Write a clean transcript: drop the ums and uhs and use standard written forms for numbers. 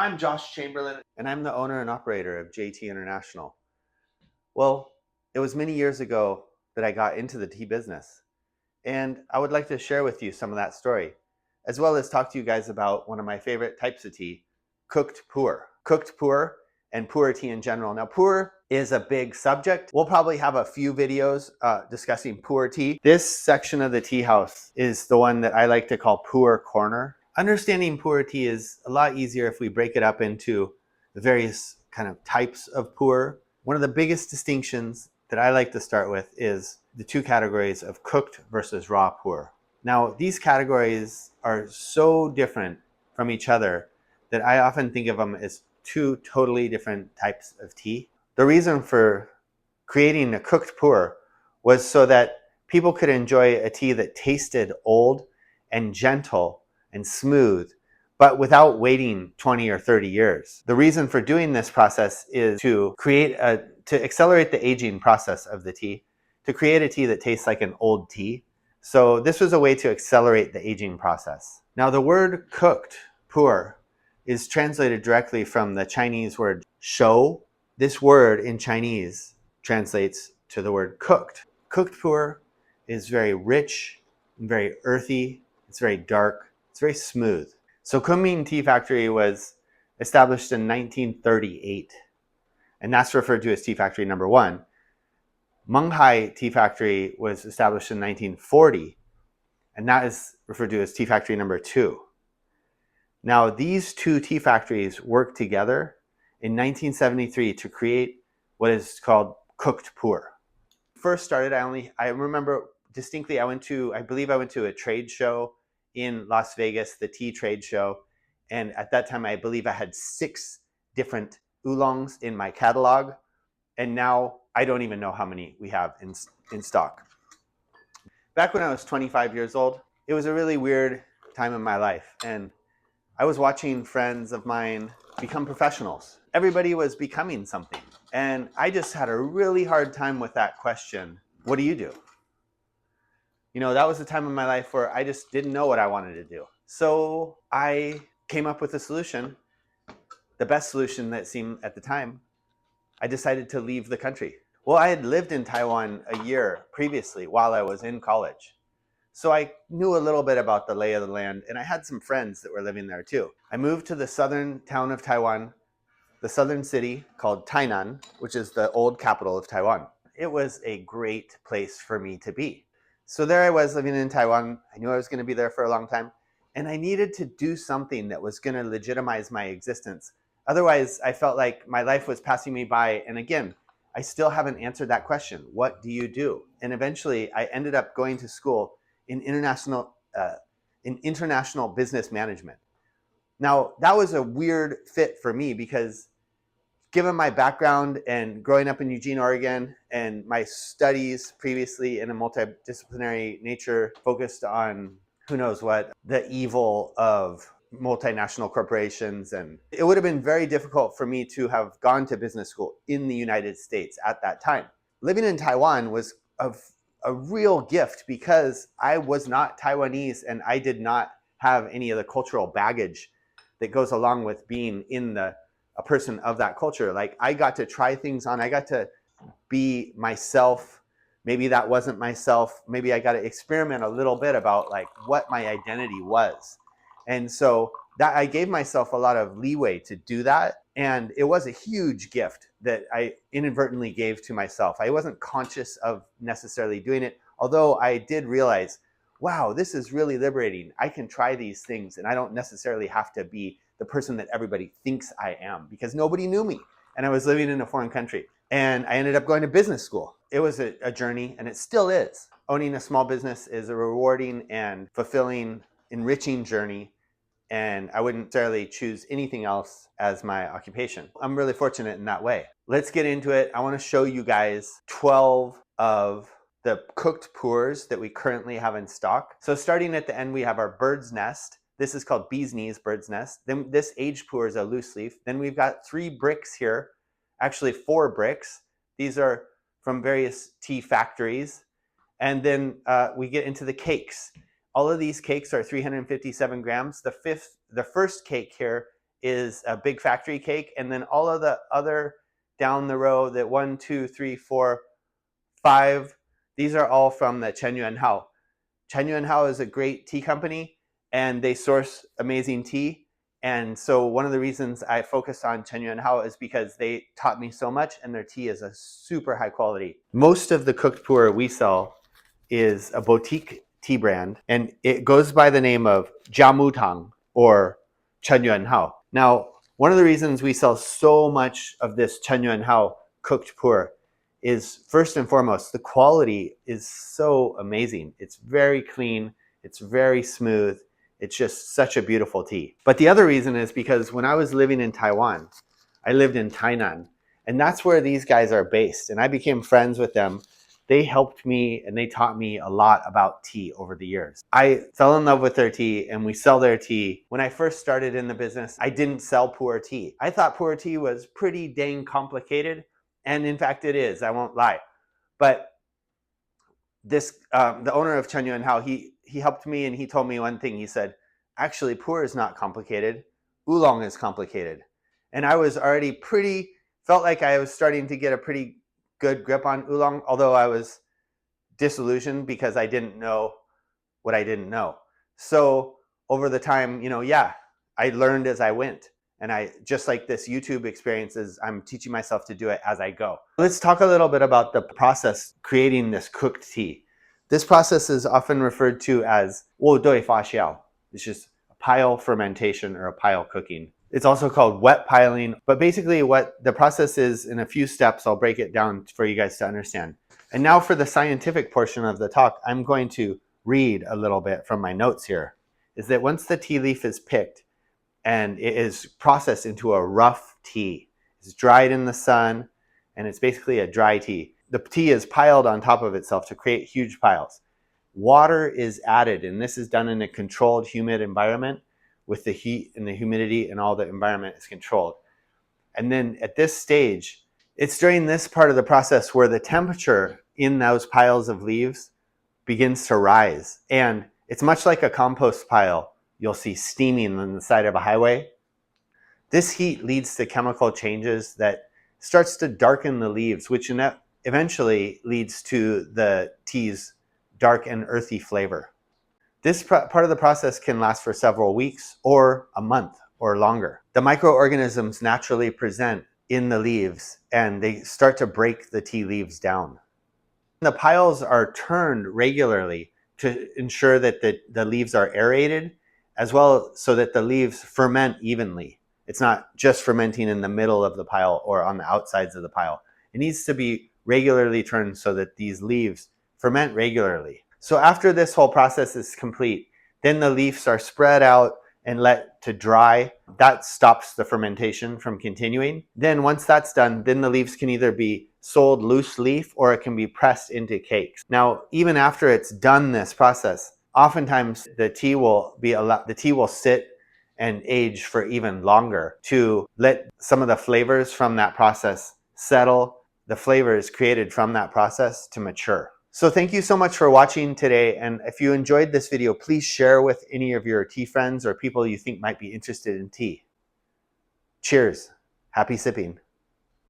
I'm Josh Chamberlain, and I'm the owner and operator of JT International. Well, it was many years ago that I got into the tea business, and I would like to share with you some of that story, as well as talk to you guys about one of my favorite types of tea, cooked puer. Cooked puer and puer tea in general. Now, puer is a big subject. We'll probably have a few videos discussing puer tea. This section of the tea house is the one that I like to call puer corner. Understanding puer tea is a lot easier if we break it up into the various kind of types of puer. One of the biggest distinctions that I like to start with is the two categories of cooked versus raw puer. Now, these categories are so different from each other that I often think of them as two totally different types of tea. The reason for creating a cooked puer was so that people could enjoy a tea that tasted old and gentle and smooth, but without waiting 20 or 30 years. The reason for doing this process is to accelerate the aging process of the tea, to create a tea that tastes like an old tea. So this was a way to accelerate the aging process. Now, the word cooked puer is translated directly from the Chinese word shou. This word in Chinese translates to the word cooked. Cooked puer is very rich and very earthy. It's very dark. It's very smooth. So Kunming Tea Factory was established in 1938, and that's referred to as Tea Factory number 1. Menghai Tea Factory was established in 1940, and that is referred to as Tea Factory number 2. Now, these two tea factories worked together in 1973 to create what is called cooked puer. First started, I remember distinctly, I believe I went to a trade show in Las Vegas, the tea trade show. And at that time, I believe I had 6 different oolongs in my catalog. And now I don't even know how many we have in stock. Back when I was 25 years old, it was a really weird time in my life. And I was watching friends of mine become professionals. Everybody was becoming something. And I just had a really hard time with that question. What do you do? You know, that was the time in my life where I just didn't know what I wanted to do. So I came up with a solution, the best solution that seemed at the time. I decided to leave the country. Well, I had lived in Taiwan a year previously while I was in college. So I knew a little bit about the lay of the land, and I had some friends that were living there too. I moved to the southern town of Taiwan, the southern city called Tainan, which is the old capital of Taiwan. It was a great place for me to be. So there I was living in Taiwan. I knew I was going to be there for a long time, and I needed to do something that was going to legitimize my existence. Otherwise, I felt like my life was passing me by, and again, I still haven't answered that question. What do you do? And eventually, I ended up going to school in international business management. Now, that was a weird fit for me because given my background and growing up in Eugene, Oregon, and my studies previously in a multidisciplinary nature focused on who knows what, the evil of multinational corporations. And it would have been very difficult for me to have gone to business school in the United States at that time. Living in Taiwan was a real gift because I was not Taiwanese and I did not have any of the cultural baggage that goes along with being in a person of that culture. Like, I got to try things on, I got to be myself. Maybe that wasn't myself. Maybe I got to experiment a little bit about like what my identity was. And so that I gave myself a lot of leeway to do that. And it was a huge gift that I inadvertently gave to myself. I wasn't conscious of necessarily doing it, although I did realize, wow, this is really liberating. I can try these things and I don't necessarily have to be the person that everybody thinks I am, because nobody knew me and I was living in a foreign country. And I ended up going to business school. It was a journey, and it still is. Owning a small business is a rewarding and fulfilling, enriching journey. And I wouldn't necessarily choose anything else as my occupation. I'm really fortunate in that way. Let's get into it. I want to show you guys 12 of the cooked puers that we currently have in stock. So starting at the end, we have our bird's nest. This is called bee's knees bird's nest. Then this aged puer is a loose leaf. Then we've got 3 bricks here, actually 4 bricks. These are from various tea factories. And then we get into the cakes. All of these cakes are 357 grams. The first cake here is a big factory cake, and then all of the other down the row, that 1, 2, 3, 4, 5, these are all from the Chen Yuan Hao. Chen Yuan Hao is a great tea company, and they source amazing tea. And so one of the reasons I focused on Chen Yuan Hao is because they taught me so much, and their tea is a super high quality. Most of the cooked puer we sell is a boutique tea brand, and it goes by the name of Jiamu Tang or Chen Yuan Hao. Now, one of the reasons we sell so much of this Chen Yuan Hao cooked puer is, first and foremost, the quality is so amazing. It's very clean, it's very smooth, it's just such a beautiful tea. But the other reason is because when I was living in Taiwan, I lived in Tainan, and that's where these guys are based, and I became friends with them. They helped me and they taught me a lot about tea over the years. I fell in love with their tea, and we sell their tea. When I first started in the business, I didn't sell puer tea. I thought puer tea was pretty dang complicated, and in fact it is, I won't lie. But this, the owner of Chen Yuan Hao, he helped me, and he told me one thing. He said, actually, puer is not complicated, oolong is complicated. And I was already felt like I was starting to get a pretty good grip on oolong, although I was disillusioned because I didn't know what I didn't know. So over the time, I learned as I went. And I, just like this YouTube experience, I'm teaching myself to do it as I go. Let's talk a little bit about the process creating this cooked tea. This process is often referred to as 卧对发酵, which is a pile fermentation or a pile cooking. It's also called wet piling, but basically what the process is, in a few steps, I'll break it down for you guys to understand. And now for the scientific portion of the talk, I'm going to read a little bit from my notes here. Is that once the tea leaf is picked and it is processed into a rough tea, it's dried in the sun, and it's basically a dry tea. The tea is piled on top of itself to create huge piles. Water is added, and this is done in a controlled, humid environment with the heat and the humidity, and all the environment is controlled. And then at this stage, it's during this part of the process where the temperature in those piles of leaves begins to rise. And it's much like a compost pile you'll see steaming on the side of a highway. This heat leads to chemical changes that starts to darken the leaves, which eventually leads to the tea's dark and earthy flavor. This part of the process can last for several weeks or a month or longer. The microorganisms naturally present in the leaves, and they start to break the tea leaves down. The piles are turned regularly to ensure that the leaves are aerated, as well so that the leaves ferment evenly. It's not just fermenting in the middle of the pile or on the outsides of the pile. It needs to be regularly turned so that these leaves ferment regularly. So after this whole process is complete, then the leaves are spread out and let to dry. That stops the fermentation from continuing. Then once that's done, then the leaves can either be sold loose leaf or it can be pressed into cakes. Now, even after it's done this process, oftentimes the tea will sit and age for even longer to let some of the flavors from that process settle, the flavors created from that process to mature. So thank you so much for watching today, and if you enjoyed this video, please share with any of your tea friends or people you think might be interested in tea. Cheers. Happy sipping.